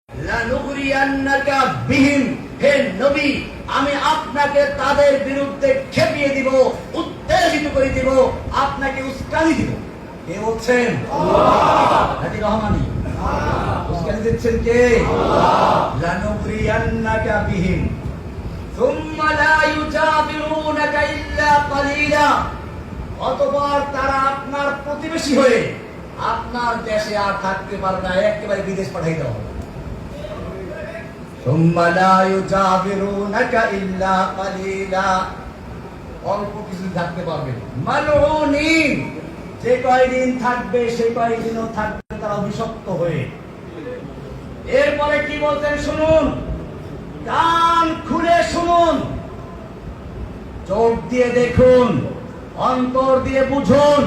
লানুগরিয়ান্নাকা বিহিম, হে নবী আমি আপনাকে তাদের বিরুদ্ধে খেপিয়ে দিব, উত্তেজিত করে দিব, আপনাকে উস্কানি দিব। কে বলছেন? আল্লাহ। নাকি রহমানি? আল্লাহ। উস্কানি দিচ্ছেন কে? আল্লাহ। লানুগরিয়ান্নাকা বিহিম সুম্মা লা ইউজাবিরুনাকা ইল্লা কালিলা, অতঃপর তারা আপনার প্রতিবেশী হয়ে আপনার দেশে আর থাকতে পারবে না, একেবারে বিদেশ পাঠাই দেওয়া হবে। সুম্মা লা ইউজাবিরুনাকা ইল্লা কালিলা, অল্প কিছু থাকতে পারবে। মালউনিন, যে কয়দিন থাকবে সেই কয়দিনও থাকবে তারা অভিশপ্ত হয়ে। এরপরে কি বলতেন শুনুন, কান খুলে শুনুন, চোখ দিয়ে দেখুন, অন্তর দিয়ে বুঝুন।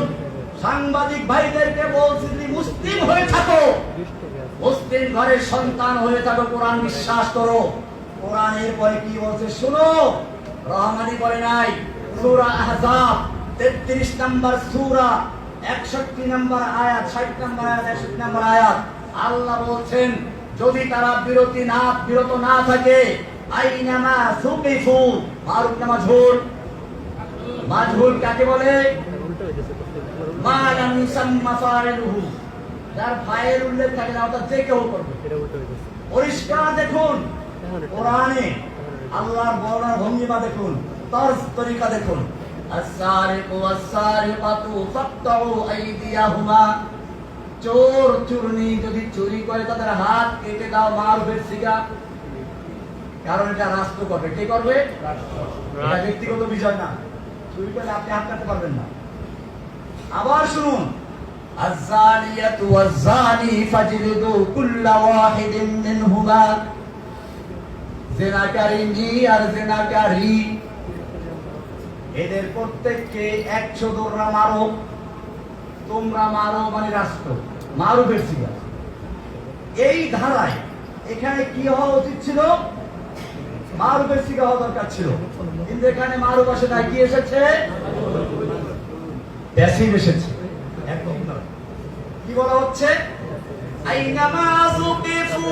সাংবাদিক ভাইদেরকে বলছি, যদি মুসলিম হয়ে থাকো, মুসলিম ঘরের সন্তান হয়ে থাকো, কোরআন বিশ্বাস করো। কোরআনের পরে কি বলছে শুনো, রহমানি বলে নাই, সূরা আহজাব 33 নম্বর সূরা 61 নম্বর আয়াত, 60 নম্বর আয়াত, 61 নম্বর আয়াত। আল্লাহ বলছেন যদি তারা বিরত না থাকে, আইনামা সুকিফু, মারুফ না মাজহুর? মাজহুর কাকে বলে? মা লাম ইউসাম্মা ফাইলুহু, যার ফাইল উল্লেখ থাকে না, অর্থাৎ যে কেউ করবে। পরিষ্কার দেখুন কোরআনে আল্লাহর বর্ণনার ভঙ্গিমা দেখুন, তরজ তরিকা দেখুন। আস-সারিকু ওয়াস-সারিকাতু ফাকতাউ আইদিয়াহুমা, চোর চুরনি যদি চুরি করে তাদের হাত কেটে দাও, মারুফের সিগা। কারণ এটা রাষ্ট্র করবে। কে করবে? রাষ্ট্র। এটা ব্যক্তিগত বিষয় না। চুরি করলে আপনি হাত কাটতে পারবেন না। আবার শুনুন, আয-যানিয়াতু ওয়াজ-যানি ফাজলিদু কুল্লা ওয়াহিদিন মিনহুমা, জিনাকারিনী আর জিনাকারী এদের প্রত্যেককে 100 দৌড়া মারো। তোমরা মারো মানে রাষ্ট্র, মারুফের সিগা। এই ধারায় এখানে কি হওয়া উচিত ছিল? মারুফের সিগা হওয়া দরকার ছিল, কিন্তু এখানে মারুফ আসে না, কি এসেছে? প্যাসিভ এসেছে। একদম না। কি বলা হচ্ছে? আইনামা সুকিফু,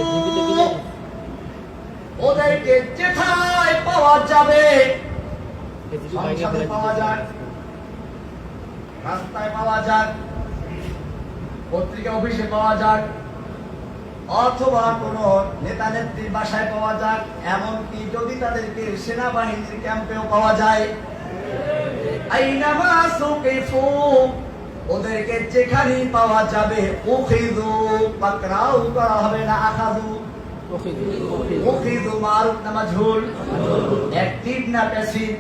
ওদেরকে যেথায় পাওয়া যাবে, সংসদে পাওয়া যাক, রাস্তায় পাওয়া যাক, পত্রিকা অফিসে পাওয়া যাক, অথবা কোন নেতা নেত্রীর বাসায় পাওয়া যাক, এমনকি যদি তাদেরকে সেনাবাহিনীর ক্যাম্পেও পাওয়া যায়, আইনামা সুকিফু, ওদেরকে যেখানেই পাওয়া যাবে, উখিযু, পাকড়াও করা হবে না, আখাযু। উখিযু মারুফ না মাজহুর? অ্যাক্টিভ না প্যাসিভ?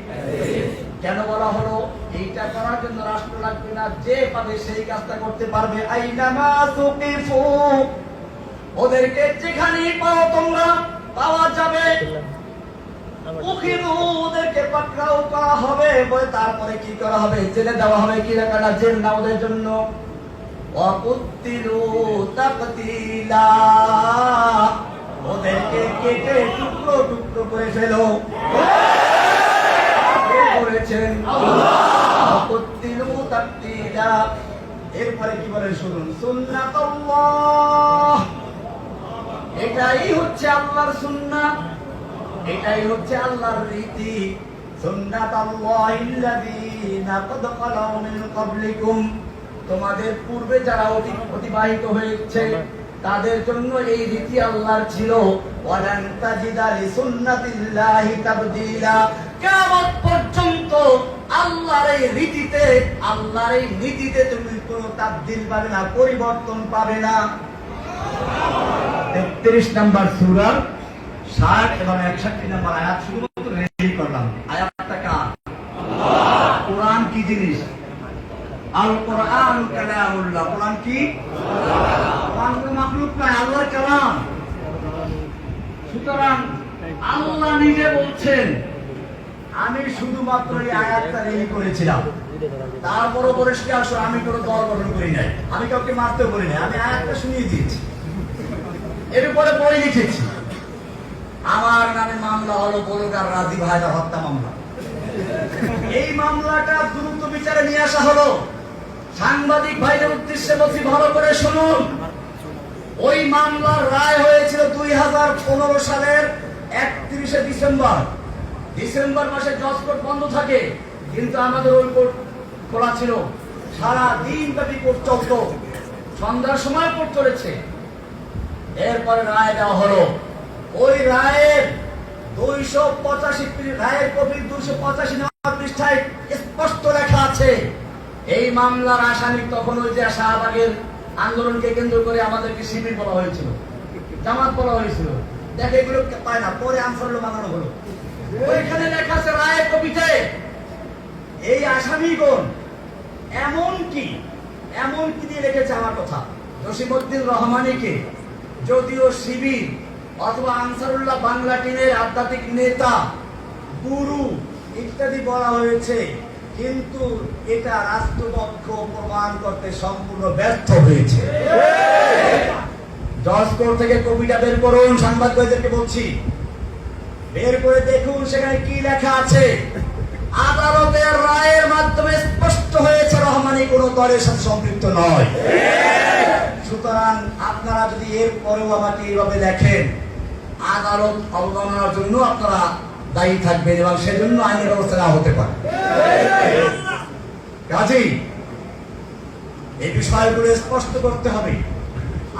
কেন বলা হলো? এইটা করার জন্য রাষ্ট্র লাগবে না, যে পাবে সেই কাজটা করতে পারবে। আইনামা সুকিফু, ওদেরকে যেখানেই পাও তোমরা, পাওয়া যাবে, উখিযু, ওদেরকে পাকড়াও করা হবে। তারপরে কি করা হবে? জেলে দেওয়া হবে। কি রাখা? জেল না ওদের জন্য। ওয়াকুতিলু তাকতিলা, ওদেরকে কেটে টুকরো টুকরো করে ফেলো। কে করেছেন? আল্লাহ। ওয়াকুতিলু তাকতিলা। এরপরে কি বলে শুনুন, সুন্নাতুল্লাহ, এটাই হচ্ছে আল্লাহর সুন্নাত, এটাই হচ্ছে আল্লাহর রীতি। সুন্নাতাল্লাহিল্লাযীনা ক্বাদ খালাউ মিন ক্বাবলিকুম, তোমাদের পূর্বে যারা অতিবাহিত হয়েছে তাদের জন্য এই রীতি আল্লাহর ছিল। ওয়ালান তাজিদা লিসুন্নাতিল্লাহি তাবদীলা, কিয়ামত পর্যন্ত আল্লাহর এই রীতিতে, আল্লাহর এই নীতিতে তুমি কোনো তাবদীল পাবে না, পরিবর্তন পাবে না। 33 নম্বর সূরা 60 এবং 61 নম্বর আয়াত শুধুমাত্র রেডি করলাম। আয়াতটা কার? আল্লাহ। কোরআন কি জিনিস? আল কোরআন কালামুল্লাহ। কোরআন কি? কোরআন কোনো মাখলুক নয়, আল্লাহর কালাম। সুতরাং আল্লাহ নিজে বলছেন, আমি শুধুমাত্র এই আয়াতটা রেডি করেছিলাম, তারপরও পরিষ্কার আমি কোনো দল গঠন করি নাই, আমি কাউকে মারতেও করি নাই, আমি আয়াতটা শুনিয়ে দিয়েছি, এর উপরে বই লিখেছি। আমার নামে মামলা হলো বলগার রাজীব হায়দার হত্যা মামলা। এই মামলাটা দ্রুত বিচারে নিয়ে আসা হলো। সাংবাদিক ভাইদের উদ্দেশ্যে বলছি, ভালো করে শুনুন। ওই মামলার রায় হয়েছিল 2015 সালের 31শে ডিসেম্বর মাসে জজ কোর্ট বন্ধ থাকে, কিন্তু আমাদের ওই কোর্ট খোলা ছিল। সারা দিন ব্যাপী কোর্ট চলত, সন্ধ্যার সময় কোর্ট চলেছে। এরপরে রায় দেওয়া হলো। ওই রায়ের 285 রায়ের কপি 285 নম্বর পৃষ্ঠায় স্পষ্ট লেখা আছে, এই মামলার আসামি তখন ওই যে শাহবাগের আন্দোলনকে কেন্দ্র করে আমাদেরকে শিবির বলা হয়েছিল, জামাত বলা হয়েছিল। দেখে এগুলো পায় না, পরে আনসারুল্লাহ বানানো হলো। ওইখানে লেখা আছে রায়ের কপিতে, এই আসামিগণ এমন কি দিয়ে লিখেছে আমার কথা, জসিমউদ্দিন রহমানীকে যদিও শিবির অথবা আনসারুল্লাহ বাংলা টিমের আধ্যাত্মিক নেতা, গুরু ইত্যাদি বলা হয়েছে, কিন্তু এটা রাষ্ট্রপক্ষ প্রমাণ করতে সম্পূর্ণ ব্যর্থ হয়েছে। জজ কোর্ট থেকে কবিতা বের করুন, সাংবাদিকদেরকে বলছি, বের করে দেখুন সেখানে কি লেখা আছে। আদালতের রায়ের মাধ্যমে স্পষ্ট হয়েছে রহমানী কোন দলের সাথে সম্পৃক্ত নয়। সুতরাং আপনারা যদি এর পরেও আমাকে এইভাবে লেখেন, আদালত অবমাননার জন্য আপনারা দায়ী থাকবেন এবং সেজন্য আইনের ব্যবস্থা নেওয়া হতে পারে। কাজেই এই বিষয়গুলো স্পষ্ট করতে হবে।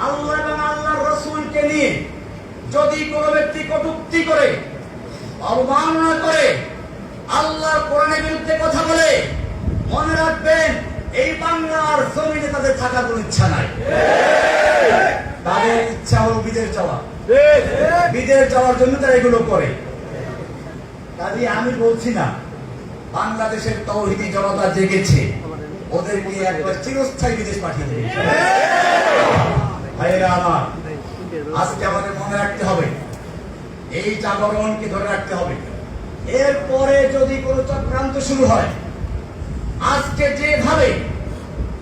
আল্লাহ এবং আল্লাহর রাসূলকে নিয়ে যদি কোনো ব্যক্তি কটূক্তি করে, অবমাননা করে, আল্লাহর কোরআনের বিরুদ্ধে কথা বলে, মনে রাখবেন এই বাংলার জমিনে তাদের থাকার কোনো ইচ্ছা নাই। তাদের ইচ্ছা হলো বিদেশ যাওয়া, বিদেশ যাওয়ার জন্য তারা এগুলো করে। কাজে আমি বলছি না বাংলাদেশের তাওহীদি জনতা জেগেছে, ওদেরকে একবার চিরস্থায়ী বিদেশ পাঠিয়ে দেবে। ভাইয়েরা আমার, আজকে আমাদের মনে রাখতে হবে, এই জাগরণকে ধরে রাখতে হবে। এরপরে যদি কোনো চক্রান্ত শুরু হয়, আজকে যেভাবে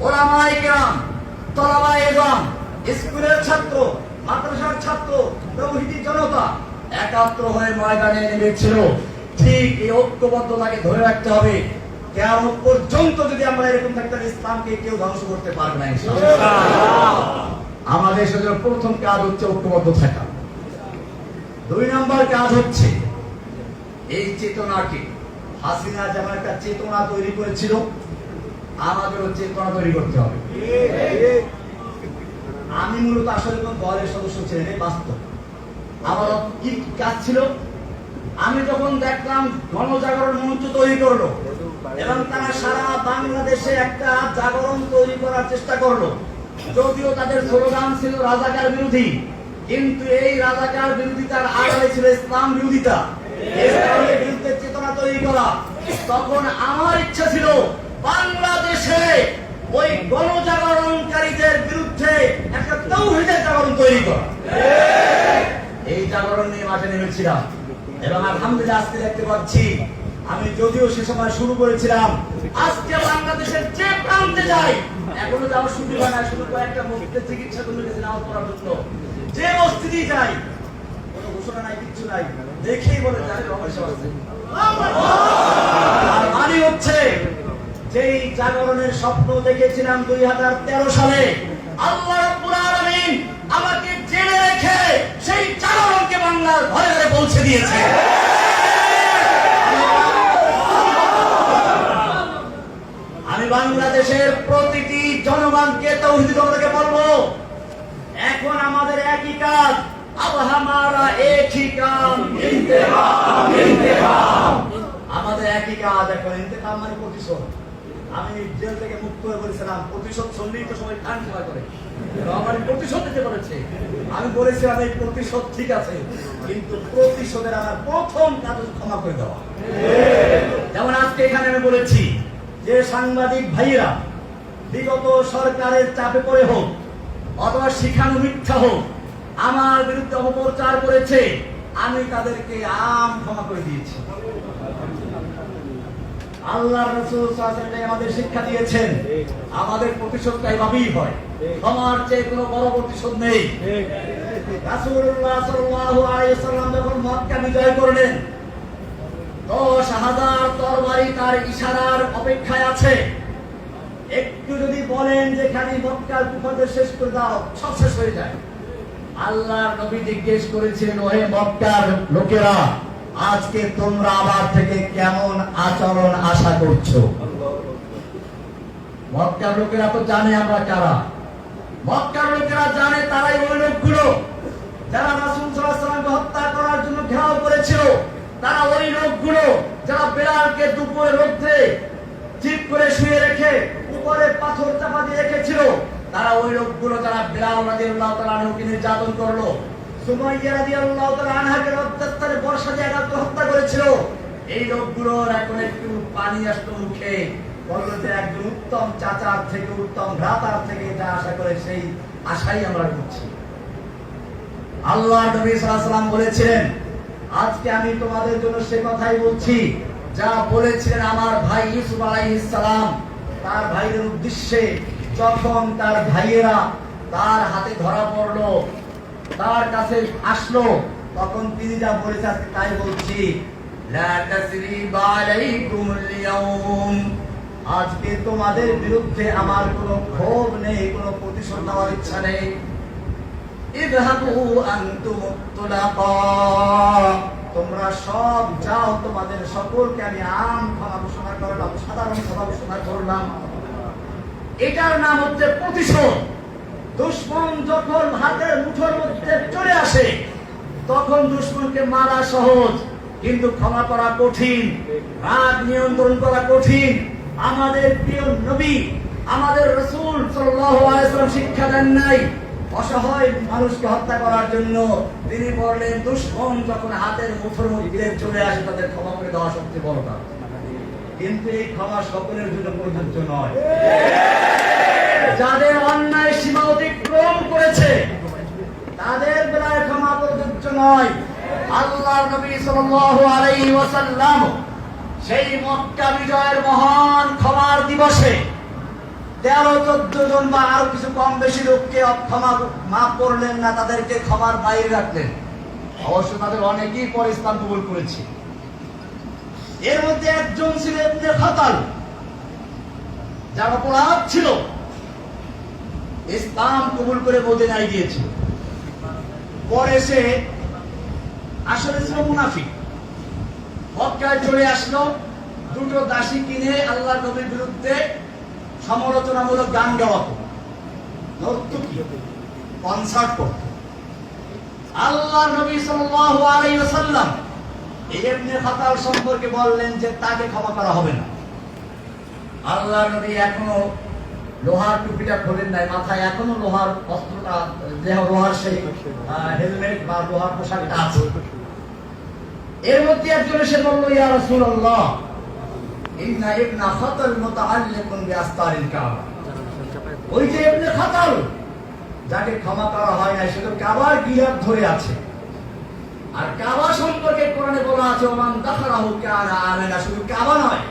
ওলামায়ে কেরাম, তলাবায়ে ইলম, স্কুলের ছাত্র, মাদ্রাসার ছাত্র, তাওহীদি জনতা একাত্র হয়ে ময়দানে নেমেছিল, ঠিক এই ঐক্যবদ্ধতাকে ধরে রাখতে হবে। কিয়ামত পর্যন্ত যদি আমরা এরকম থাকি, তাহলে ইসলামকে কেউ ধ্বংস করতে পারবে না ইনশাআল্লাহ। আমাদের সেজন্য প্রথম কাজ হচ্ছে ঐক্যবদ্ধ থাকা। 2 নম্বর কাজ হচ্ছে এই চেতনাকে, হাসিনা যেমন একটা চেতনা তৈরি করেছিল, আমাদেরও চেতনা তৈরি করতে হবে। আমি মূলত আসলে কোন দলের সদস্য ছিলেন, এই বাস্তব। আমার কি কাজ ছিল, আমি যখন দেখলাম গণজাগরণ মঞ্চ তৈরি করলো এবং তারা সারা বাংলাদেশে একটা জাগরণ তৈরি করার চেষ্টা করলো, যদিও তাদের স্লোগান ছিল রাজাকার বিরোধী, কিন্তু এই রাজাকার বিরোধিতার আড়ালে ছিল ইসলাম বিরোধিতা, ইসলামের বিরুদ্ধে চেতনা তৈরি করা। তখন আমার ইচ্ছা ছিল বাংলাদেশে ওই গণজাগরণকারীদের বিরুদ্ধে একটা তাওহীদের জাগরণ তৈরি করা। এই জাগরণ নিয়ে মাঠে নেমেছিলাম এবং আলহামদুলিল্লাহ আজকে দেখতে পাচ্ছি, আমি যদিও সে সময় শুরু করেছিলাম, আজকে বাংলাদেশের যে প্রান্তে যাই, এখনো যাওয়ার সুযোগ হয় না, শুধু কয়েকটা মসজিদের চিকিৎসা জন্য গেছে নামাজ পড়ার জন্য, যে মসজিদে যাই কোনো ঘোষণা নাই, কিচ্ছু নাই, দেখেই বলে জানে রমেশ আছে। আর মানে হচ্ছে যেই জাগরণের স্বপ্ন দেখেছিলাম 2013 সালে, আল্লাহ রাব্বুল আলামিন আমাকে জেনে রেখে সেই জাগরণকে বাংলার ঘরে ঘরে পৌঁছে দিয়েছে। আমি বাংলাদেশের প্রতিটি জনগণকে, তাওহীদি জনতাকে বলবো, এখন আমাদের একই কাজ, अब हमारा एक ही काम इंतकाम इंतकाम। আমাদের একই কাজ এখন, ইন্তেকাম মানে প্রতিশোধ। আমি জেল থেকে মুক্ত হয়ে বলেছিলাম, প্রতিশোধ শুনলেই তো সবাই কান খাওয়া করে, আমার প্রতিশোধ দিতে বলেছে। আমি বলেছিলাম এই প্রতিশোধ ঠিক আছে, কিন্তু প্রতিশোধের আমার প্রথম কাজ ক্ষমা করে দেওয়া। যেমন আজকে এখানে আমি বলেছি যে সাংবাদিক ভাইয়েরা বিগত সরকারের চাপে পড়ে হোক অথবা শিখানো মিথ্যা হোক আমার বিরুদ্ধে অপপ্রচার করেছে, আমি তাদেরকে ক্ষমা করে দিয়েছি। আল্লাহর রাসূল সাল্লাল্লাহু আলাইহি ওয়াসাল্লাম আমাদের শিক্ষা দিয়েছেন, আমাদের প্রতিশোধটা এইভাবেই হয়, ক্ষমার চেয়ে কোনো বড় প্রতিশোধ নেই। রাসূলুল্লাহ সাল্লাল্লাহু আলাইহি ওয়াসাল্লাম যখন মক্কা বিজয় করলেন, 10,000 তরবারি তার ইশারার অপেক্ষায় আছে। একটু যদি বলেন যে খালি মক্কার কুফারদের শেষ করে দাও, সব শেষ হয়ে যায়। আল্লাহর নবী জিজ্ঞেস করেছিলেন, ওহে মক্কার লোকেরা, আজকে তোমরা আমার থেকে কেমন আচরণ আশা করছো? মক্কার লোকেরা তো জানে আমরা কারা। মক্কার লোকেরা জানে তারাই ওই লোকগুলো যারা রাসূল সাল্লাল্লাহু আলাইহি ওয়াসাল্লামকে হত্যা করার জন্য ঘেরাও করেছিল। তারা ওই লোকগুলো যারা বেলালকে দুপুরে রোদ্রে চিপ করে শুয়ে রেখে উপরে পাথর চাপা দিয়ে রেখেছিল। তারা ওই লোকগুলো যারা বেলাল রাদিয়াল্লাহু তাআলা আনহুকে নির্যাতন করলো, সুমাইয়া রাদিয়াল্লাহু তাআলা আনহাকে রক্তাক্তে বর্ষা দিয়ে আঘাত করে হত্যা করেছিল। এই লোকগুলোর এখন একটু পানি আসতো মুখে, বললো যে একজন উত্তম চাচার থেকে, উত্তম ভ্রাতার থেকে যা আশা করে সেই আশাই আমরা করছি। আল্লাহ নবী সাল্লাল্লাহু আলাইহি ওয়াসাল্লাম বলেছিলেন, আজকে আমি তোমাদের জন্য সে কথাই বলছি যা বলেছিলেন আমার ভাই ইউসুফ আলাইহিস সালাম তার ভাইদের উদ্দেশ্যে। যখন তার ভাইয়েরা তার হাতে ধরা পড়লো, তার কাছে আসলো, তখন তিনি যা বলেছেন আজকে তাই বলছি, লা তাসরিবা আলাইকুমুল ইয়াউম, আজকে তোমাদের বিরুদ্ধে আমার কোনো ক্ষোভ নেই, কোনো প্রতিশোধ নেওয়ার ইচ্ছা নেই। ইযহাবু আনতুম তুলাকা, তোমরা সব যাও, তোমাদের সকলকে আমি আম ক্ষমা ঘোষণা করলাম, সাধারণ ক্ষমা ঘোষণা করলাম। এটার নাম হচ্ছে প্রতিশোধ। দুশমন যখন হাতের মুঠোর মধ্যে চলে আসে তখন দুশমনকে মারা সহজ, কিন্তু ক্ষমা করা কঠিন, রাগ নিয়ন্ত্রণ করা কঠিন। আমাদের প্রিয় নবী, আমাদের রাসূল সাল্লাল্লাহু আলাইহি ওয়াসাল্লাম শিক্ষা দেন নাই অসহায় মানুষকে হত্যা করার জন্য। তিনি বললেন, দুশমন যখন হাতের মুঠোর মধ্যে চলে আসে তাদের ক্ষমা করে দেওয়া সবচেয়ে বড় কাজ। কিন্তু এই ক্ষমা সকলের জন্য প্রযোজ্য নয়। যাদের অন্যায় সীমা অতিক্রম করেছে তাদের বেলায় ক্ষমা প্রযোজ্য নয়। আল্লাহর নবী সাল্লাল্লাহু আলাইহি ওয়াসাল্লাম সেই মক্কা বিজয়ের মহান ক্ষমার দিবসে 13-14 জন বা আরো কিছু কম বেশি লোককে ক্ষমা মাফ করলেন না, তাদেরকে ক্ষমার বাইরে রাখলেন। অবশ্য তাদের অনেকেই পরে ইসলাম কবুল করেছে। এর মধ্যে একজন ছিল ইবনে খাতাল, যার অপরাধ ছিল ইসলাম কবুল করে মদিনায় গিয়েছিল। পরে সে আসলে ছিল মুনাফিক। মক্কায় চলে আসলো, দুটো দাসী কিনে আল্লাহর নবীর বিরুদ্ধে সমালোচনামূলক গান গাওয়াতো, নর্তকী, কনসার্ট করত। আল্লাহর নবী সাল্লাল্লাহু আলাইহি ওয়াসাল্লাম ইবনে খাতাল সম্পর্কে বললেন যে তাকে ক্ষমা করা হবে না। আল্লাহর নবী এখনো লোহার টুপিটা খোলেন নাই, মাথায় এখনো লোহার অস্ত্রটা, দেহ লোহার সেই হেলমেট বা লোহার পোশাকটা আছে। এর মধ্যে একজন এসে বলল, ইয়া রাসূলুল্লাহ, ইন্না ইবনা খাতাল মুতাআল্লিকুন বিআস্তারিল কাবা। ওই যে ইবনে খাতাল যাকে ক্ষমা করা হয় না, সে তো কাবার গিলাফ ধরে আছে। আর কাবা সম্পর্কে কোরআনে বলা আছে, ওমান দাখালাহু কানা আমিনা। শুধু কাবা নয়,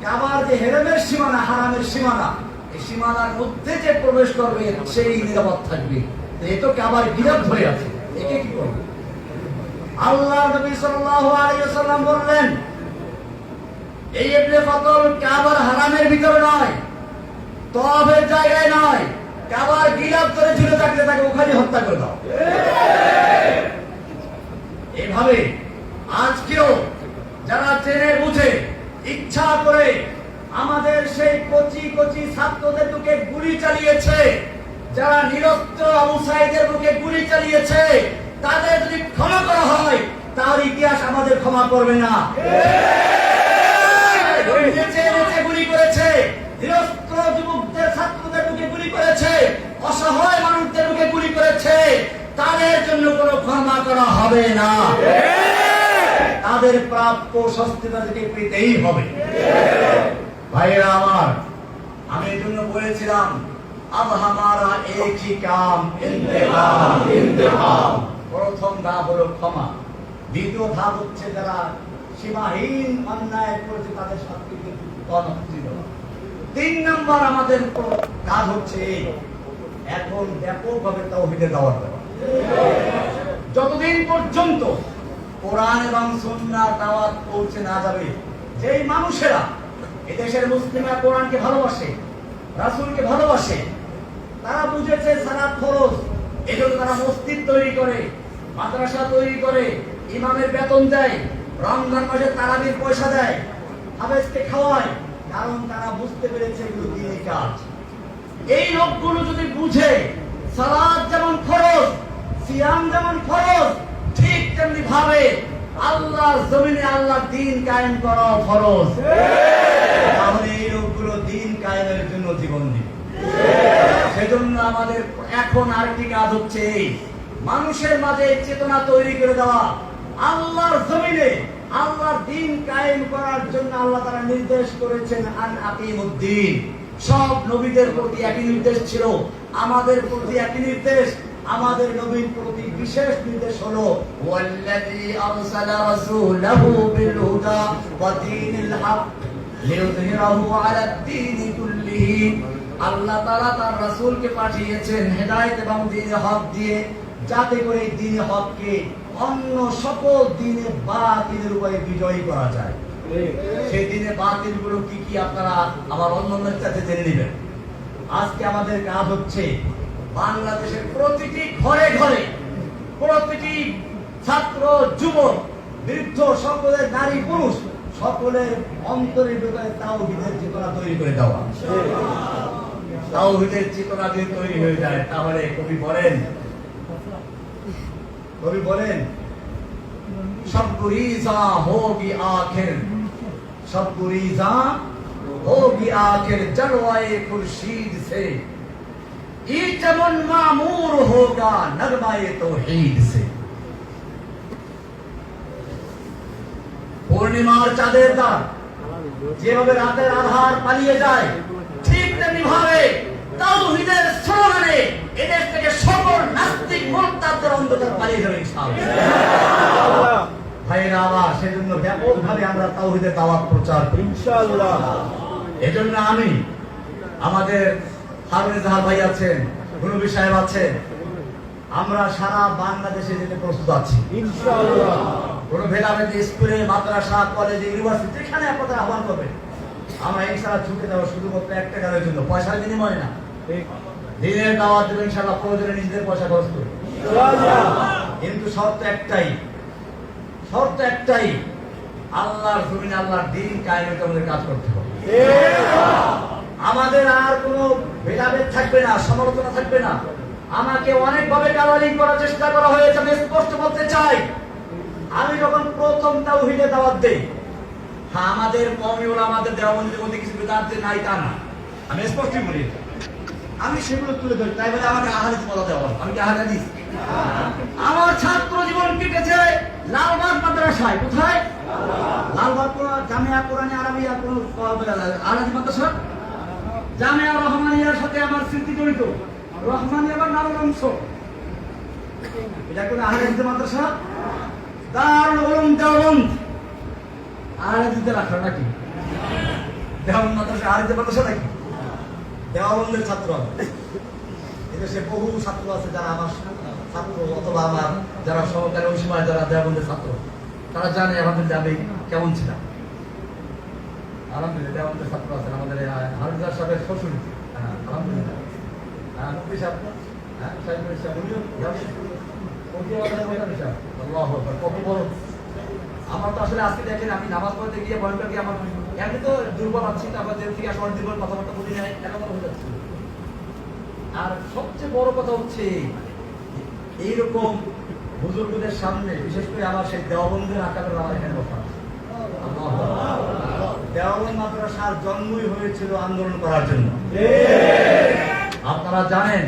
কাবার যে হেরেমের সীমানা, হারামের সীমানা, এই সীমানার মধ্যে যে প্রবেশ করবে সেই নিরাপদ থাকবে। এই তো কাবার গিলাফ ধরে আছে, একে কি করবে? আল্লাহর নবী সাল্লাল্লাহু আলাইহি ওয়াসাল্লাম বললেন, এই ইবনে খাতাল কাবার হারামের ভিতরে নয়, তওয়াফের জায়গায় নয়, কাবার গিলাফ ধরে ঝুলে থাকলে তাকে ওখানে হত্যা করে দাও। এভাবে আজকেও যারা জেনে বুঝে ইচ্ছা করে আমাদের সেই কচি কচি ছাত্রদের বুকে গুলি চালিয়েছে, যারা নিরস্ত্র আবু সাঈদের বুকে গুলি চালিয়েছে, তাদের যদি ক্ষমা করা হয় তার ইতিহাস আমাদের ক্ষমা করবে না। গুলি করেছে, নিরস্ত্র যুবকদের, ছাত্রদের বুকে গুলি করেছে, অসহায় মানুষদের বুকে গুলি করেছে, তাদের জন্য কোনো ক্ষমা করা হবে না। তাদের প্রাপ্য শাস্তি তাদেরকে পেতেই হবে। ভাইয়েরা আমার, আমি এই জন্য বলেছিলাম, আব হামারা এক হি কাম, ইন্তেকাম, ইন্তেকাম। প্রথম ধাপ হলো ক্ষমা, দ্বিতীয় ধাপ হচ্ছে যারা সীমাহীন অন্যায় করেছে তাদের শাস্তিকে অনতি দেওয়া। 3 নম্বর আমাদের কাজ হচ্ছে এখন ব্যাপকভাবে তাওহীদের দাওয়াত দেওয়া। যতদিন পর্যন্ত কোরআন এবং সুন্নাহর দাওয়াত পৌঁছে না যাবে, যেই মানুষেরা এদেশের মুসলিমরা কোরআনকে ভালোবাসে, রাসূলকে ভালোবাসে, তারা বুঝেছে সালাত ফরজ, এজন্য তারা মসজিদ তৈরি করে, মাদ্রাসা তৈরি করে, ইমামের বেতন দেয়, রমজান মাসে তারাবির পয়সা দেয়, হাফেজকে খাওয়ায়, কারণ তারা বুঝতে পেরেছে এগুলো দ্বীনি কাজ। এই লোকগুলো যদি বুঝে সালাত যেমন ফরজ, সিয়াম যেমন ফরজ, ঠিক তেমনি ভাবে আল্লাহর জমিনে আল্লাহর দ্বীন কায়েম করা ফরজ, তাহলে এই লোকগুলো দ্বীন কায়েমের জন্য জীবন দিবে। সেজন্য আমাদের এখন আরেকটি কাজ হচ্ছে এই মানুষের মাঝে চেতনা তৈরি করে দেওয়া, আল্লাহর জমিনে আল্লাহর দ্বীন কায়েম করার জন্য আল্লাহ তাআলা নির্দেশ করেছেন আন আকিমুদ্দিন। সব নবীদের প্রতি একই নির্দেশ ছিল, আমাদের প্রতি একই নির্দেশ। আমাদের নবীর প্রতি বিশেষ নির্দেশ হলো ওয়াল্লাযী আরসালা রাসূলাহু বিল হুদা ওয়া দীনিল হক লিইয়ুযহিরাহু আলাদ দীনি কুল্লিহি। আল্লাহ তাআলা তার রাসূলকে পাঠিয়েছেন হেদায়েত এবং দ্বীনে হক দিয়ে, যাতে করে এই দ্বীনে হককে অন্য সকল দ্বীনে বাতিলের উপরে বিজয়ী করা যায়। সেই দ্বীনে বাতিলগুলো কি কি আপনারা আবার অন্যদের কাছে জেনে নেবেন। আজকে আমাদের কাজ হচ্ছে বাংলাদেশের প্রতিটি ঘরে ঘরে, প্রতিটি ছাত্র, যুবক, বৃদ্ধ, সকলের নারী পুরুষ, সকলের অন্তরের ভিতরে তাওহীদের চেতনা তৈরি করে দেওয়া। তাওহীদের চেতনা যদি তৈরি হয়ে যায়, তাহলে কবি বলেন সব গুরিজা হোগি আখির, সব গুরিজা होगी आखिर जलवाए खुर्शीद से, ये चमन मामूर होगा नगमाए तौहीद से। পূর্ণিমার চাঁদের দাগ যেভাবে রাতের আধার পালিয়ে যায়, ঠিক তেমনি ভাবে তাওহীদের স্লোগানে এদেশ থেকে সকল নাস্তিক মুরতাদদের অন্ধকার পালিয়ে যাবে ইনশাআল্লাহ। ভাইরা আমার, সেজন্য ব্যাপকভাবে আমরা তাওহীদের দাওয়াত প্রচার করি ইনশাআল্লাহ। এজন্য আমি, আমাদের হারুন জাহাল ভাই আছেন, গুনবী সাহেব আছেন, আমরা সারা বাংলাদেশে যেতে প্রস্তুত আছি ইনশাআল্লাহ। কোন ভেদাভেদ স্কুলে, মাদ্রাসা, কলেজে, ইউনিভার্সিটি যেখানে আপনাদের আহ্বান করবেন, আমরা ইনশাআল্লাহ ছুটে যাবো শুধুমাত্র একটা কাজের জন্য, পয়সার বিনিময়ে না। দিনের দাওয়াত দেবেন ইনশাআল্লাহ, প্রয়োজনে নিজেদের পয়সা খরচ করে কিন্তু শর্ত একটাই, আল্লাহর জমিনে আল্লাহর দ্বীন কায়েমের আমাদের কাজ করতে হবে। আমাদের আর কোনো ভেদাভেদ থাকবে না, সমালোচনা থাকবে না। আমাকে অনেকভাবে গালাগালি করার চেষ্টা করা হয়েছে, আমি স্পষ্ট বলতে চাই, আমি যখন প্রথম তাওহীদের দাওয়াত দেই, হ্যাঁ আমাদের কওমি ওলামাদের দেওবন্দের মধ্যে কিছু বিদআত নাই তা না, আমি স্পষ্টই বলি, আমি সেগুলো তুলে ধরি, তাই বলে আমাকে আহলে হাদিস বলা দেওয়া, আমি কি আহলে হাদিস? আমার ছাত্র জীবন কেটেছে লালবাগ মাদ্রাসায়। কোথায়? লালবাগ জামিয়া কোরআনে আরবিয়া কোন আহলে মাদ্রাসা, জামিয়া রহমানিয়ার সাথে আমার স্মৃতি জড়িত। রহমানিয়া আবার নামের অংশ, এটা কোন আহলে হাদিস মাদ্রাসা? দারুল উলুম দেওবন্দ আহলে হাদিসদের রাখা নাকি? দেওবন্দ মাদ্রাসা আহলে হাদিস মাদ্রাসা নাকি? দেওবন্দের ছাত্র এদেশে বহু ছাত্র আছে যারা আমার ছাত্র, অথবা আমার যারা সহকারী ওই সময় যারা দেওবন্দের ছাত্র, তারা জানে আলহামদুলিল্লাহ আমি কেমন ছিলাম। আলহামদুলিল্লাহ দেওবন্দের ছাত্র আছেন আমাদের হারুন সাহেবের শ্বশুর, আলহামদুলিল্লাহ মুফতি সাহেব, আমার তো আসলে আজকে দেখেন, আমি নামাজ পড়তে গিয়ে ভয়ঙ্কর গিয়ে আমার এমনি তো দুর্বল আছি, তারপর যে থেকে আসলে দুর্বল কথাবার্তা বলি নাই, একাত্তর হয়ে যাচ্ছে। আর সবচেয়ে বড় কথা হচ্ছে এইরকম বুজুর্গদের সামনে, বিশেষ করে আমার সেই দেওবন্দের আকারের আমার এখানে বসা, দেওবন্দ মাদ্রাসার জন্মই হয়েছিল আন্দোলন করার জন্য। আপনারা জানেন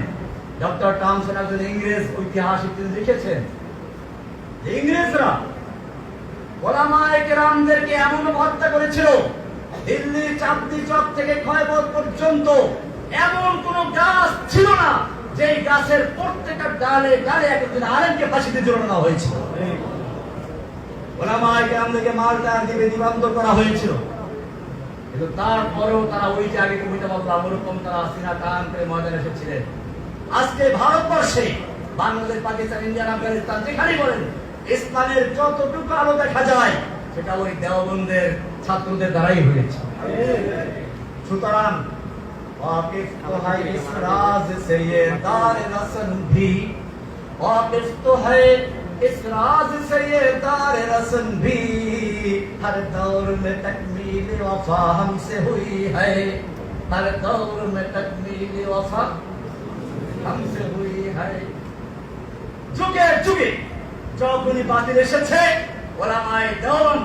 ডক্টর টমসন একজন ইংরেজ ঐতিহাসিক, তিনি লিখেছেন যে ইংরেজরা ওলামায়ে কেরামদেরকে এমন হত্যা করেছিল, দিল্লির চাঁদনি চক থেকে খয়বর পর্যন্ত এমন কোন গাছ ছিল না যে গাছের প্রত্যেকটা ডালে ডালে একজন আলেমকে ফাঁসিতে ঝুলানো হয়েছিল। ওলামায়ে কেরামদেরকে মারটা দিবে নিবন্ধ করা হয়েছিল, কিন্তু তারপরেও তারা ওই যে আগে কবিতা বললাম ওরকম তারা সিনা টান করে ময়দানে এসেছিলেন। আজকে ভারতবর্ষে, বাংলাদেশ, পাকিস্তান, ইন্ডিয়া, আফগানিস্তান যেখানেই বলেন, ইসলামের যতটুকু আলো দেখা যায় সেটা ওই দেওবন্দের ছাত্রদের দ্বারাই হয়েছে। সুতরাং वाकिफ तो है इस राज से ये दार रसन भी वाकिफ तो है इस राज से ये दार रसन भी हर दौर में तकमील वफा हमसे हुई है हर दौर में तकमील वफा हमसे हुई है যুগে যুগে যখনই বাতিল এসেছে ওলামায়ে দেওবন্দ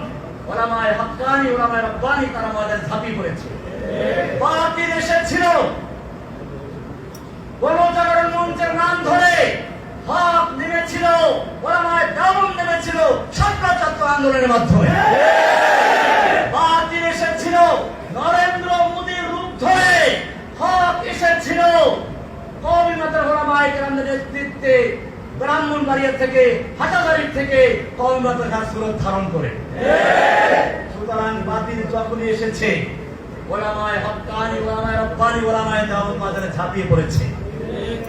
ওলামায়ে হক্কানি ওলামায়ে রব্বানি তারা আমাদের ঝাঁপিয়ে পড়েছে বাতিল এসেছিল গণজাগরণ মঞ্চের নাম ধরে হক নেমেছিল ওলামায়ে দেওবন্দ নেমেছিল ছাত্র আন্দোলনের মাধ্যমে বাতিল এসেছিল নরেন্দ্র মোদীর রূপ ধরে হক এসেছিল কওমি মাদ্রাসা ওলামায়ে কেরামদের নেতৃত্বে ব্রাহ্মণবাড়িয়া থেকে হাটাজারি থেকে কওমি মাদ্রাসার সুরত ধারণ করে সুতরাং বাতিল যখনই এসেছে ওলামায়ে হক্কানি ওলামায়ে রব্বানি ওলামায়ে দেওবন্দ বাজারে ঝাঁপিয়ে পড়েছে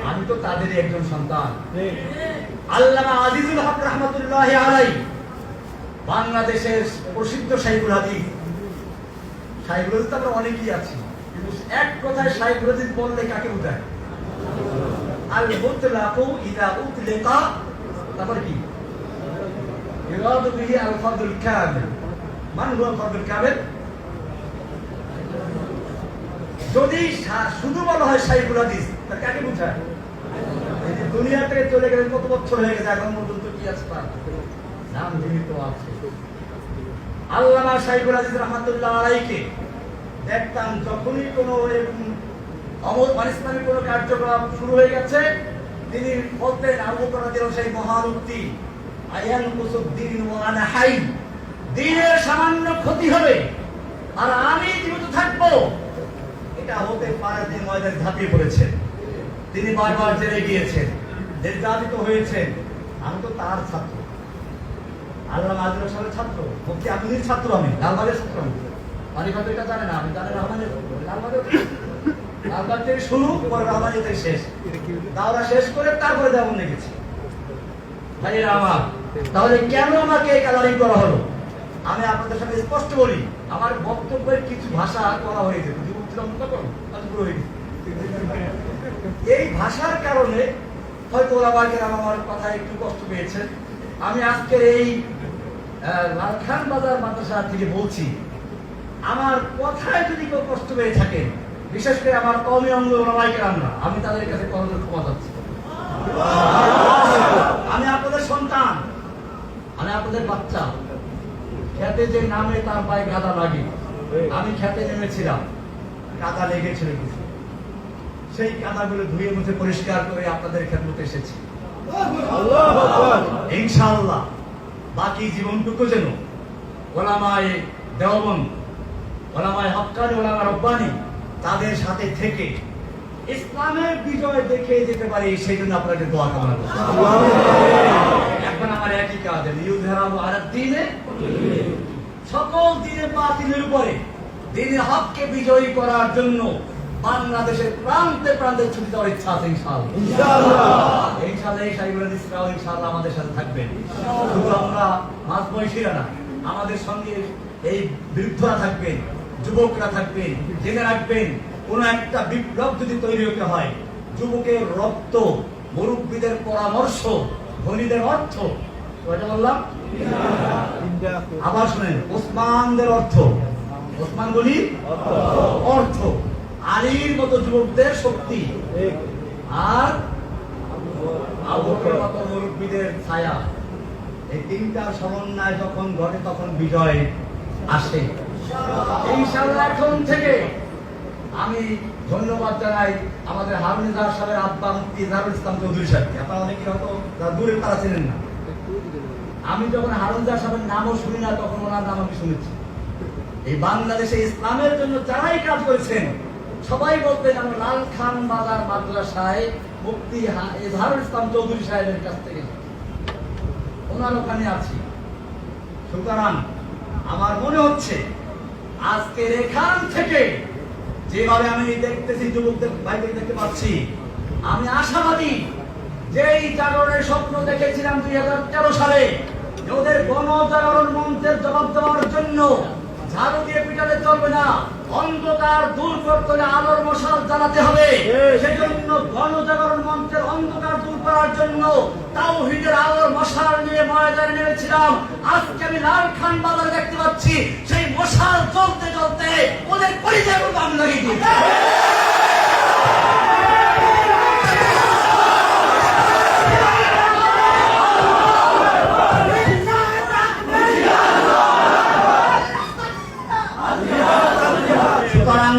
আমি তো তাদেরই একজন সন্তান আল্লামা আজিজুল হক রাহমাতুল্লাহি আলাইহি বাংলাদেশের প্রসিদ্ধ শাইখুল হাদিস শাইখুল হাদিস আমরা অনেকেই আছি কিন্তু এক কথায় শাইখুল হাদিস বললে কাকে বোঝায় আল মুতলাকু ইযা উতলিকা তারপর কি ইরাদু বিহি আল ফাদলুল কামিল মান হুয়া ফাদলুল কামিল যদি শুধু বলা হয় শাইখুল হাদিস তা কাকে বোঝায় এই যে দুনিয়া থেকে চলে গেলেন কত বছর হয়ে গেছে এখন পর্যন্ত কি আছে তার নাম জীবিত আছে আল্লামা শাইখুল হাদিস রাহমাতুল্লাহ আলাইহি দেখতাম যখনই কোনো ইসলামী কোনো কার্যক্রম শুরু হয়ে গেছে তিনি বলতেন আবু বকর রাদিয়াল্লাহু সেই মহান উক্তি আয়ান কুসুদ্দিন ওয়া আনা হাই দ্বীনের সামান্য ক্ষতি হবে আর আমি জীবিত থাকবো এটা হতে পারে তিনি ময়দানে ঝাঁপিয়ে পড়েছেন তিনি বারবার জেলে গিয়েছেন নির্যাতিত হয়েছেন আমি তো তার ছাত্র আল্লামা আজিজুল সাহেবের ছাত্র মুফতি আমিনের ছাত্র আমি লালবাগের ছাত্র আমি মানিকগঞ্জ এটা জানে না আমি জানি রহমানের লালবাগের লালবাগ থেকে শুরু পরে রহমানিয়া থেকে শেষ দাওরা শেষ করে তারপরে দেওবন্দ গেছি ভাইয়েরা আমার তাহলে কেন আমাকে এই কালারিং করা হলো আমি আপনাদের সাথে স্পষ্ট বলি আমার বক্তব্যের কিছু ভাষা করা হয়েছে যদি উচ্চারণ করুন তাহলে পুরো হয়ে এই ভাষার কারণে হয়তো ওলামায়ে কেরাম আমার কথা একটু কষ্ট পেয়েছেন আমি আজকের এই লালখান বাজার মাদ্রাসা থেকে বলছি আমার কথায় যদি কেউ কষ্ট পেয়ে থাকে বিশেষ করে আমার কওমি অঙ্গ ওলামায়ে কেরামরা আমি তাদের কাছে কখনো ক্ষমা চাচ্ছি আমি আপনাদের সন্তান আমি আপনাদের বাচ্চা খেতে যে নামে তার পায়ে কাদা লাগে আমি খেতে নেমেছিলাম কাদা লেগেছিল কিছু সেই কাদাগুলো ধুয়ে মুছে পরিষ্কার করে আপনাদের খেদমতে এসেছি ইনশাআল্লাহ বাকি জীবনটুকু যেন ওলামায়ে দেওবন্দ ওলামায়ে হক্কানি ওলামায়ে রব্বানি তাদের সাথে থেকে ইসলামের বিজয় দেখে যেতে পারি সেই জন্য আপনাকে দোয়া কামনা করছি এখন আমার একই কাজ ইউযহিরাহু আলাদ দ্বীনে সকল দ্বীনে বাতিলের উপরে দ্বীনের হককে বিজয়ী করার জন্য বাংলাদেশের প্রান্তে প্রান্তে ছুটে যাওয়ার ইচ্ছা আছে ইনশাআল্লাহ এই শাইখুল হাদিসরাও ইনশাআল্লাহ আমাদের সাথে থাকবেন শুধু আমরা মাঝ বয়সীরা না আমাদের সঙ্গে এই বৃদ্ধরা থাকবেন যুবকরা থাকবেন জেনে রাখবেন কোন একটা বিপ্লব যদি তৈরি হতে হয় যুবকের রক্ত মুরব্বীদের পরামর্শ ধনীদের অর্থ কয়টা বললাম আবার শুনেন ওসমানদের অর্থ ওসমান বলি অর্থ আলীর মতো যুবকদের শক্তি আর আবু বকরের মতো মুরব্বীদের ছায়া এই তিনটার সমন্বয় যখন ঘটে তখন বিজয় আসে ইনশাআল্লাহ এখন থেকে আমি ধন্যবাদ জানাই আমাদের হারুন ইজাহার সাহেবের আব্বা মুফতি ইজাহারুল ইসলাম চৌধুরী সাহেবকে আপনারা অনেকে হয়তো দূরে তারা চেনেন না আমি যখন হারুন ইজাহার সাহেবের নামও শুনি না তখন ওনার নাম আমি শুনেছি এই বাংলাদেশে ইসলামের জন্য যারাই কাজ করেছেন সবাই বলতেন আমরা লালখান বাজার মাদ্রাসায় মুফতি ইজাহারুল ইসলাম চৌধুরী সাহেবের কাছ থেকে ওনার ওখানে আছি সুতরাং আমার মনে হচ্ছে আজকের এখান থেকে যেভাবে আমি দেখতেছি যুবকদের ভাইদের দেখতে পাচ্ছি আমি আশাবাদী যে এই জাগরণের স্বপ্ন দেখেছিলাম 2013 সালে ওদের গণজাগরণ মঞ্চের জবাব দেওয়ার জন্য ঝাড়ু দিয়ে পিটালে চলবে না, অন্ধকার দূর করতে হলে আলোর মশাল জ্বালাতে হবে। সেজন্য গণজাগরণ মঞ্চের অন্ধকার দূর করার জন্য তাওহীদের আলোর মশাল নিয়ে ময়দানে নেমেছিলাম। আজকে আমি লালখান বাজারে দেখতে পাচ্ছি সেই মশাল জ্বলতে জ্বলতে ওদের পরিচয় আমি লাগিয়ে দিয়েছি।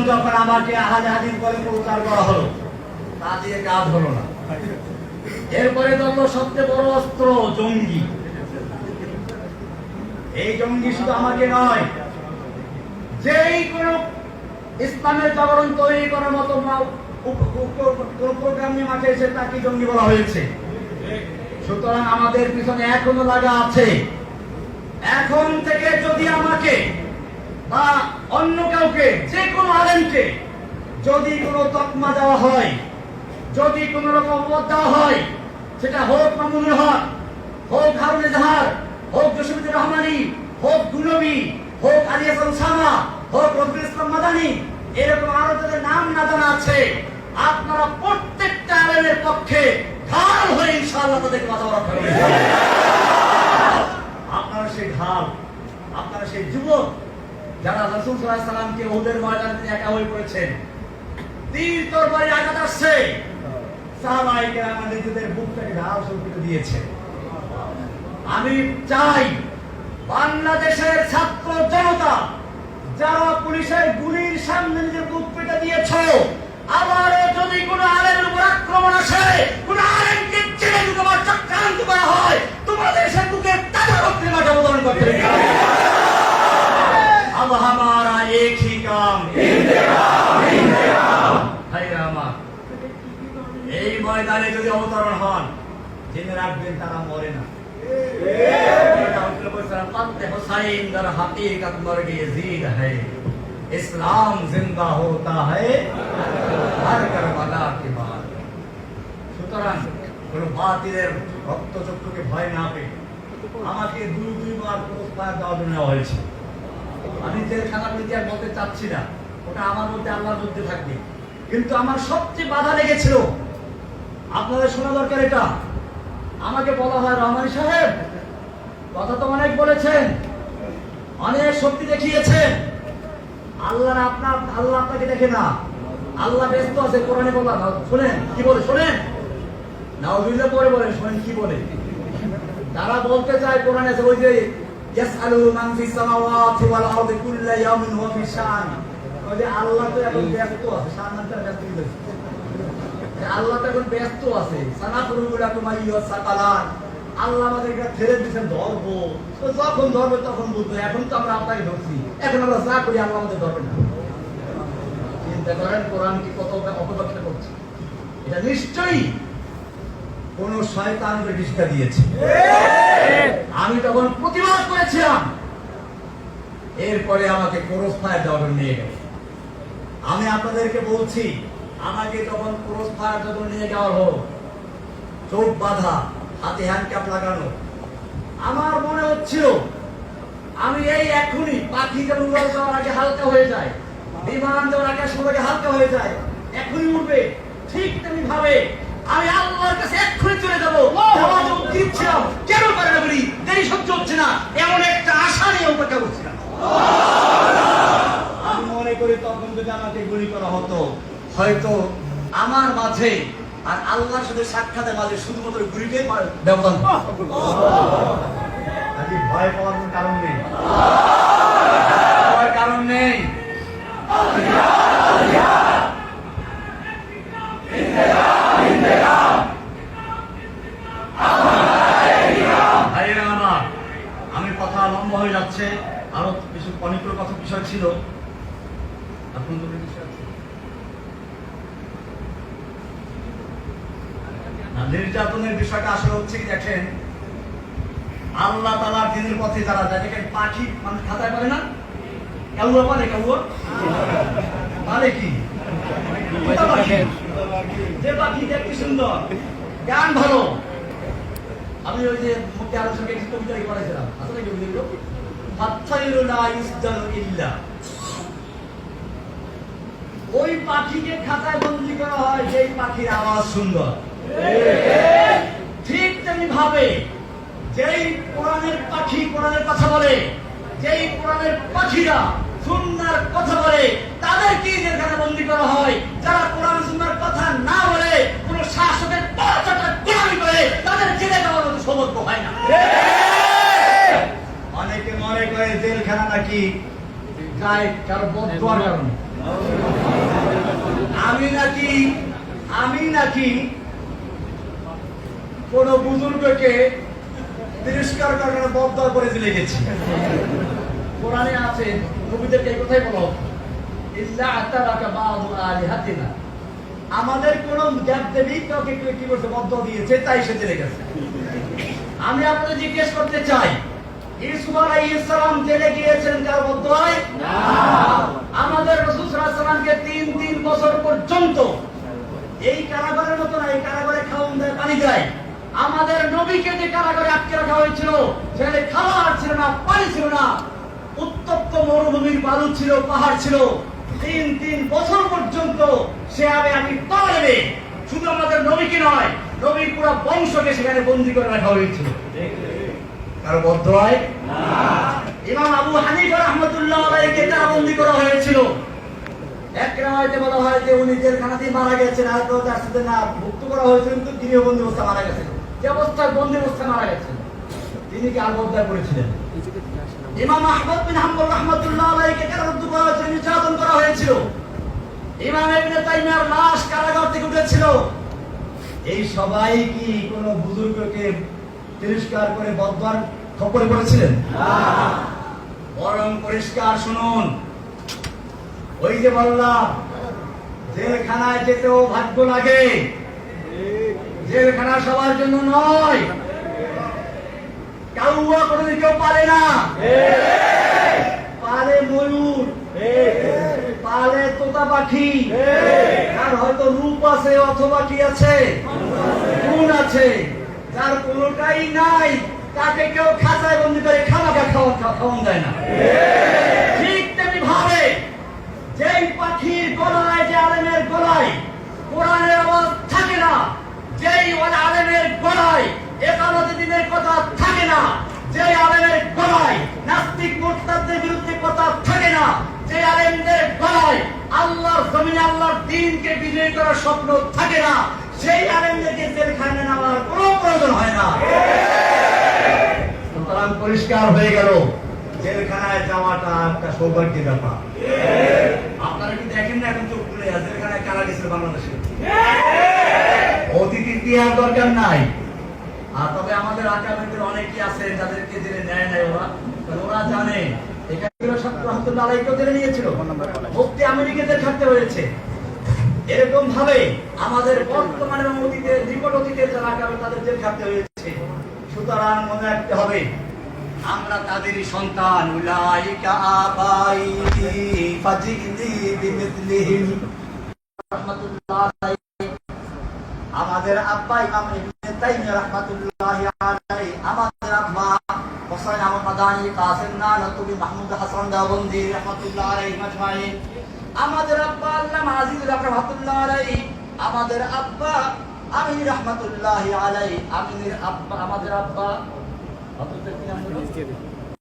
যখন আমাকে আহলে হাদিস বলে প্রচার করা হলো, তা দিয়ে কাজ হলো না। এরপরে ধরলো সবচেয়ে বড় অস্ত্র জঙ্গি। এই জঙ্গি শুধু আমাকে নয়, যেই কোন ইসলামের জাগরণ তৈরি করার মতো কোন প্রোগ্রাম নিয়ে মাঠে এসে তাকে জঙ্গি বলা হয়েছে। সুতরাং আমাদের পিছনে এখনো লাগা আছে। এখন থেকে যদি আমাকে বা অন্য কাউকে, যে কোনো আলেমকে যদি কোনো তকমা দেওয়া হয়, যদি কোন রকম অপবাদ দেওয়া হয়, সেটা হোক মামুনুল হক, হোক হারুন এজাহার, হোক জসিমুদ্দিন রহমানী, হোক গুলবি, হোক আলী হাসান সামা, হোক রফিকুল ইসলাম মাদানী, এরকম আরো যাদের নাম না জানা আছে, আপনারা প্রত্যেকটা আলেমের পক্ষে ঢাল হয়ে ইনশাআল্লাহ তাদেরকে কথা বলা হবে। আপনারা সেই ঢাল, আপনারা সেই যুবক যারা রাসূল সাল্লাল্লাহু আলাইহি সাল্লামকে উহুদের ময়দানে একা হয়ে পড়েছেন, তীর তরবারি আঘাত আসছে, সাহাবায়ে কেরাম নিজেদের বুকটাকে ঢাল করে দিয়েছে। আমি চাই বাংলাদেশের ছাত্র জনতা যারা পুলিশের গুলির সামনে নিজের বুক পেতে দিয়েছো, আবারও যদি কোনো আলেমের উপর আক্রমণ আসে, কোনো আলেমকে ছেড়ে দেওয়ার চক্রান্ত করা হয়, তোমাদের সে বুকে তাজা রক্তের মাঠে অবতরণ করতে হবে। अब हमारा एक ही काम এই ময়দানে যদি অবতরণ হন, জেনে রাখবেন তারা মরে না। ইসলাম জিন্দা হোতা হ্যায় হর কারবালা কে বাদ। সুতরাং কোন বাতিলের রক্তচক্ষুকে ভয় না পেয়ে আমাকে দুইবার পুরস্কার দেওয়ার জন্য হয়েছে। আমি জেলখানার ইতিহাস বলতে চাচ্ছি না, ওটা আমার মধ্যে আল্লাহর মধ্যে থাকবে। কিন্তু আমার সবচেয়ে বাধা লেগেছিল, আপনাদের শোনা দরকার এটা। আমাকে বলা হয়, রহমানী সাহেব কথা তো অনেক বলেছেন, অনেক শক্তি দেখিয়েছেন, আল্লাহ আপনাকে দেখে না, আল্লাহ ব্যস্ত আছে। কোরআনে বলা, শোনেন কি বলে, শোনেন নাউযুবিল্লাহ পরে বলেন, শোনেন কি বলে। তারা বলতে চায় কোরআনে আছে ওই যে ইয়াসআলু মান ফিস সামাওয়াতি ওয়াল আরদি কুল্লা ইয়াউমিন হুয়া ফি শান। ওই যে আল্লাহ তো এখন ব্যস্ত আছে, শানটা ব্যস্ত হয়েছে, আল্লাহ তো এখন ব্যস্ত আছে। সানাফুরু লাকুম আইয়ুহাস সাকালান, আল্লাহ আমাদেরকে ছেড়ে দিয়েছেন ধরবো, তো যখন ধরবে তখন বুঝবো। এখন তো আমরা আপনাকে ধরছি, এখন আমরা যা করি আল্লাহ আমাদের ধরবে না। চিন্তা করেন কোরআন কি কত অপব্যাখ্যা করছে। এটা নিশ্চয়ই কোন শয়তান শিক্ষা দিয়েছে। আমি তখন প্রতিবাদ করেছিলাম, এরপরে আমাকে ক্রসফায়ার দেওয়ার নিয়ে গেল। আমি আপনাদেরকে বলছি, আমাকে তখন ক্রসফায়ার যখন নিয়ে যাওয়া হলো, চোখ বাঁধা, হাতে হ্যান্ডকাপ লাগানো, আমার মনে হচ্ছিল আমি এই এখনই পাখি যেমন উড়াল যাওয়ার আগে হালকা হয়ে যায়, বিমান যাওয়ার আগে সবাইকে হালকা হয়ে যায়, এখনই উঠবে, ঠিক তেমনি ভাবে আমি আল্লাহর কাছে এক্ষুনি চলে যাবো। দিচ্ছিলাম কেন পারে না বলি, দেরি সহ্য হচ্ছে না, এমন একটা আশা নিয়ে অপেক্ষা করছিলাম। আমি মনে করি তখন যদি আমাকে গুলি করা হতো, হয়তো আমার মাঝে আর আল্লাহর সাথে সাক্ষাতের মাঝে শুধুমাত্র গুলিটাই ব্যবধান। আজকে ভয় পাওয়ার কোনো কারণ নেই, ভয়ের কারণ নেই। আমি কথা লম্বা হয়ে যাচ্ছে, আরো কিছু অনেকগুলো কথা বিষয় ছিল। নির্যাতনের বিষয়টা আসলে হচ্ছে কি, দেখেন আল্লাহ তাআলার দ্বীনের পথে যারা যায়, দেখেন পাখি মানুষ খাতায় পারে না, কাউয়া পারে, কাউয়া মানে কি, যে পাখি দেখতে সুন্দর, গান ভালো। আমি ওই যে মুখে আলোচনাকে কবিতা পড়াইছিলাম, আসলে কি বুঝলো, আত-তায়রু লা ইসজানু ইল্লা। ওই পাখিকে খাঁচায় বন্দী করা হয় যেই পাখির আওয়াজ সুন্দর। ঠিক তেমনি ভাবে যেই কোরআনের পাখি কোরআনের কথা বলে, যেই কোরআনের পাখিরা সুন্দর কথা বলে, তাদেরকে জেলখানায় বন্দী করা হয়। যারা কোরআন সুন্দর কথা না বলে, কোন শাসকের পরচটা গোলামি করে, তাদের জেলে দেওয়ার মতো সৌভাগ্য হয় না। অনেকে মনে করে জেলখানা নাকি যায় কারো বদদোয়ার কারণে। আমি নাকি কোন বুজুর্গকে তিরস্কার করার বদদোয়া করে জেলে গেছি। কোরআনে আছে, নবীদেরকে এই কথাই বলা হতো, ইল্লা আতারাকা বাদু আলিহাতিনা। আমাদের কোন দেবদেবী কাউকে কি করতে বদদোয়া দিয়েছে, তাই সে জেলে গেছে। আমি আপনাদের জিজ্ঞেস করতে চাই, ইউসুফ আলাইহিস সালাম জেলে গিয়েছিলেন কার বদদোয়ায়? না। আমাদের রাসূল সাল্লাল্লাহু আলাইহি ওয়াসাল্লামকে 3 বছর পর্যন্ত এই কারাগারের মতো না, এই কারাগারে খাওয়ান দেয়, পানি দেয়। আমাদের নবীকে যে কারাগারে আটকে রাখা হয়েছিল, সেখানে খাবার ছিল না, পানি ছিল না, উত্তপ্ত মরুভূমির বালু ছিল, পাহাড় ছিল। 3 বছর পর্যন্ত সে আমি তলে, শুধু আমাদের নবীকে নয়, নবীর পুরো বংশকে সেখানে বন্দী করে রাখা হয়েছিল। কারো বদদোয়ায়? না। ইমাম আবু হানিফা রাহমাতুল্লাহ আলাইহিকে তারা বন্দী করা হয়েছিল। এক রাওয়ায়াতে বলা হয় যে উনি জেলখানাতেই মারা গেছেন, আর কেউ তার সাথে না মুক্ত করা হয়েছিল, কিন্তু গৃহবন্দী অবস্থায় মারা গেছেন। যে অবস্থায় বন্দী অবস্থায় মারা গেছেন, তিনি কি আত্মহত্যা করেছিলেন? ইমাম আহমদ বিন হাম্বল রাহমাতুল্লাহ আলাইহিকে কারারুদ্ধ করা হয়েছিল, নির্যাতন করা হয়েছিল। ইমাম ইবনে তাইমিয়ার লাশ কারাগার থেকে উঠেছিল। এই সবাই কি কোন বুজুর্গকে তিরস্কার করে বদদোয়ার খপ্পরে পড়েছিলেন? না। বরং পরিষ্কার শুনুন, ওই যে বললাম জেলখানায় যেতেও ভাগ্য লাগে। জেলখানা সবার জন্য নয়। কাউয়া কোনোদিন কেউ পারে না। পারে ময়ূর, পারে তোতা পাখি, আর হয়তো রূপ আছে অথবা কি আছে, গুণ আছে। যার কোনোটাই নাই, তাকে কেউ খাঁচায় বন্দী করে খামাখা খাওয়ান দেয় না। ঠিক তেমনি ভাবে যেই পাখির গলায়, যে আলেমের গলায় কোরআনের আওয়াজ থাকে না, যেই আলেমের গলায় একামত দিনের কথা থাকে না, যেই আলেমের গলায় নাস্তিক মুরতাদদের বিরুদ্ধে কথা থাকে না, যে আলেমদের গলায় আল্লাহর জমিনে আল্লাহর দ্বীনকে বিজয়ী করার স্বপ্ন থাকে না, সেই আলেমদেরকে জেলখানায় নেওয়ার কোনো প্রয়োজন হয় না। সুতরাং পরিষ্কার হয়ে গেল, জেলখানায় যাওয়াটা একটা সৌভাগ্যের ব্যাপার। আপনারা কি দেখেন না এখন চোখ খুলে জেলখানায় কারা গেছিল বাংলাদেশে? অতীত ইতিহাস দরকার নাই। আর তবে আমাদের আকাবেরদের অনেকেই আছে যাদেরকে জেলে নেয় নাই, ওরা জানে এখানে ছাত্র রহমতুল্লাহ আলাইহিকেও জেলে নিয়েছিল, মুফতি আমেরিকাতে থাকতে হয়েছে। এরকম ভাবে আমাদের বর্তমানে এবং অতীতের নিকট অতীতের যারা আকাবের তাদের জেল খাটতে হয়েছে। সুতরাং মনে রাখতে হবে, আমরা তাদেরই সন্তান। উলাইকা আবাই ফাজিনি বিমিসলিহিম রাহমাতুল্লাহ আলাইহি। আমাদের আব্বা ইমাম ইবনে তাইমিয়া রাহমাতুল্লাহ আলাইহি, আমাদের আব্বা হোসেন আহমদ মাদানী, কাসিম নানতুবি, মাহমুদ হাসান দেওবন্দি রাহমাতুল্লাহ আলাইহি আজমাইন, আমাদের আব্বা আল্লামা আজিজুল আকরাম রাহমাতুল্লাহ আলাইহি, আমাদের আব্বা আমিন রাহমাতুল্লাহ আলাইহি, আমিনের আব্বা, আমাদের আব্বা